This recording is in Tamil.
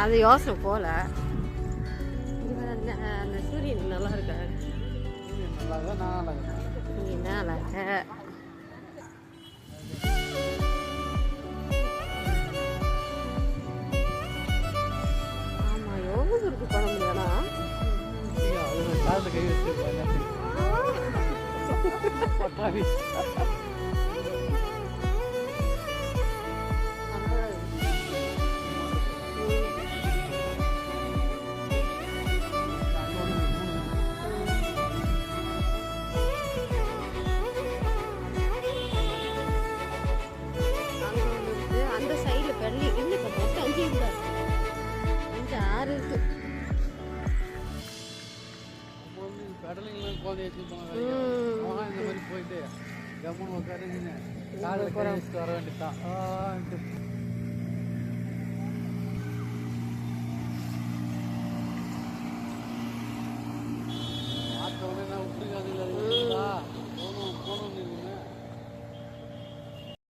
அது யோசனை போல. அந்த சூரியன் நல்லா இருக்கா? நீ என்ன அழக. ஆமா, எவ்வளோ இருக்கு பண்ண முடியாதா? கை வச்சு அந்த சைடுல பெரிய இன்னும் மொத்தம் 5 இல்லை, 5 6 இருக்கு. கடலுங்கெல்லாம் குழந்தை வச்சுருப்பாங்க. இந்த மாதிரி போயிட்டு கம்மன் உட்காருங்க காலை வர வேண்டியதான்.